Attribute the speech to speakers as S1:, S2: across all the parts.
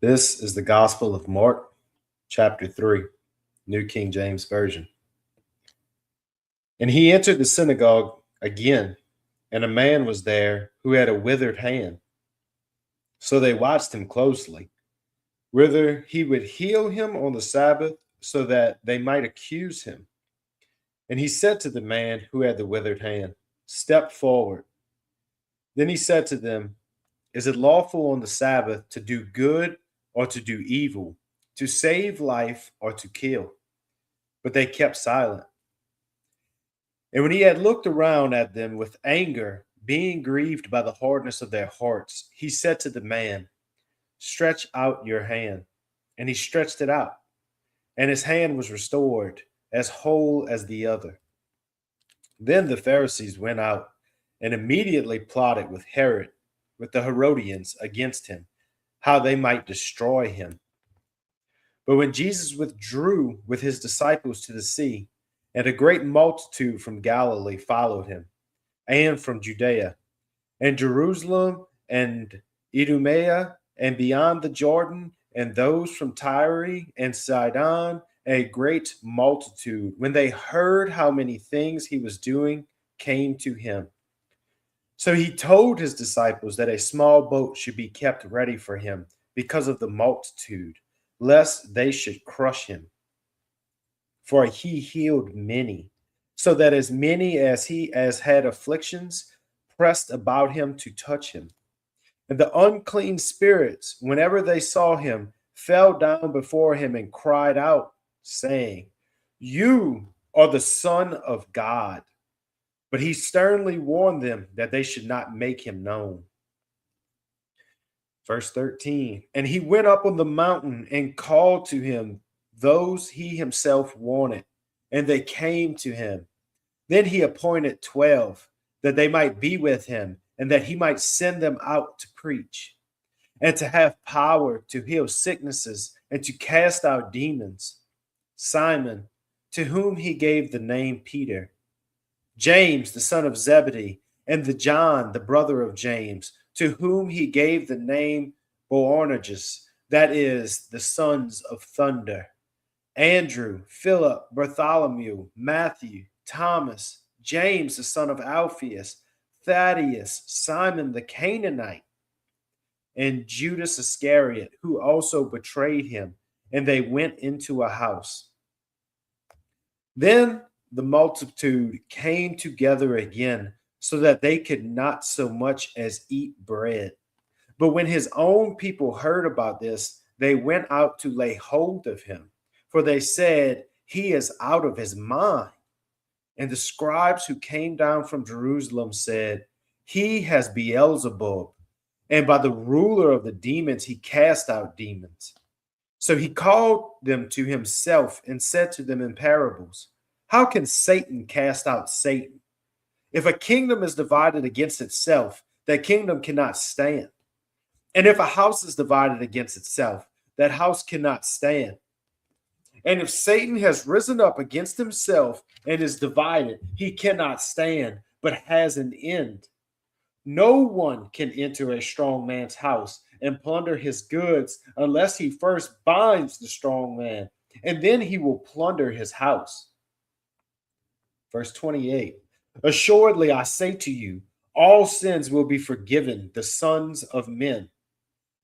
S1: This is the Gospel of Mark, chapter 3, New King James Version. And he entered the synagogue again, and a man was there who had a withered hand. So they watched him closely, whether he would heal him on the Sabbath, so that they might accuse him. And he said to the man who had the withered hand, "Step forward." Then he said to them, "Is it lawful on the Sabbath to do good or to do evil, to save life or to kill?" But they kept silent. And when he had looked around at them with anger, being grieved by the hardness of their hearts, he said to the man, "Stretch out your hand." And he stretched it out, and his hand was restored, as whole as the other. Then the Pharisees went out and immediately plotted with Herod, with the Herodians, against him, how they might destroy him. But when Jesus withdrew with his disciples to the sea, and a great multitude from Galilee followed him, and from Judea, and Jerusalem, and Idumea, and beyond the Jordan, and those from Tyre and Sidon, a great multitude, when they heard how many things he was doing, came to him. So he told his disciples that a small boat should be kept ready for him because of the multitude, lest they should crush him. For he healed many, so that as many as had afflictions pressed about him to touch him. And the unclean spirits, whenever they saw him, fell down before him and cried out, saying, "You are the Son of God." But he sternly warned them that they should not make him known. Verse 13, and he went up on the mountain and called to him those he himself wanted, and they came to him. Then he appointed 12, that they might be with him, and that he might send them out to preach, and to have power to heal sicknesses, and to cast out demons. Simon, to whom he gave the name Peter, James, the son of Zebedee, and the John, the brother of James, to whom he gave the name Boanerges, that is, the sons of thunder, Andrew, Philip, Bartholomew, Matthew, Thomas, James, the son of Alphaeus, Thaddeus, Simon the Canaanite, and Judas Iscariot, who also betrayed him. And they went into a house. Then the multitude came together again, so that they could not so much as eat bread. But when his own people heard about this, they went out to lay hold of him, for they said, "He is out of his mind." And the scribes who came down from Jerusalem said, "He has Beelzebub, and by the ruler of the demons he cast out demons." So he called them to himself and said to them in parables, "How can Satan cast out Satan? If a kingdom is divided against itself, that kingdom cannot stand. And if a house is divided against itself, that house cannot stand. And if Satan has risen up against himself and is divided, he cannot stand, but has an end. No one can enter a strong man's house and plunder his goods unless he first binds the strong man, and then he will plunder his house." Verse 28, "Assuredly, I say to you, all sins will be forgiven the sons of men,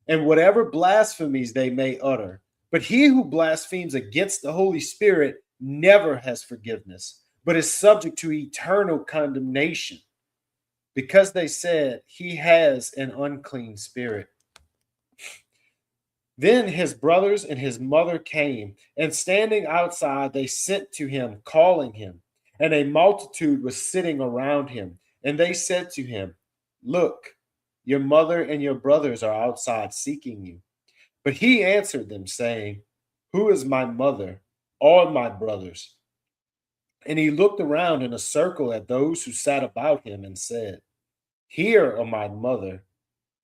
S1: and whatever blasphemies they may utter. But he who blasphemes against the Holy Spirit never has forgiveness, but is subject to eternal condemnation, because they said he has an unclean spirit." Then his brothers and his mother came, and standing outside, they sent to him, calling him. And a multitude was sitting around him. And they said to him, "Look, your mother and your brothers are outside seeking you." But he answered them, saying, "Who is my mother or my brothers?" And he looked around in a circle at those who sat about him and said, "Here are my mother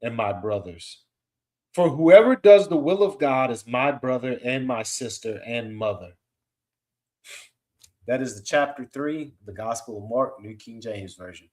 S1: and my brothers. For whoever does the will of God is my brother and my sister and mother." That is the chapter 3, the Gospel of Mark, New King James Version.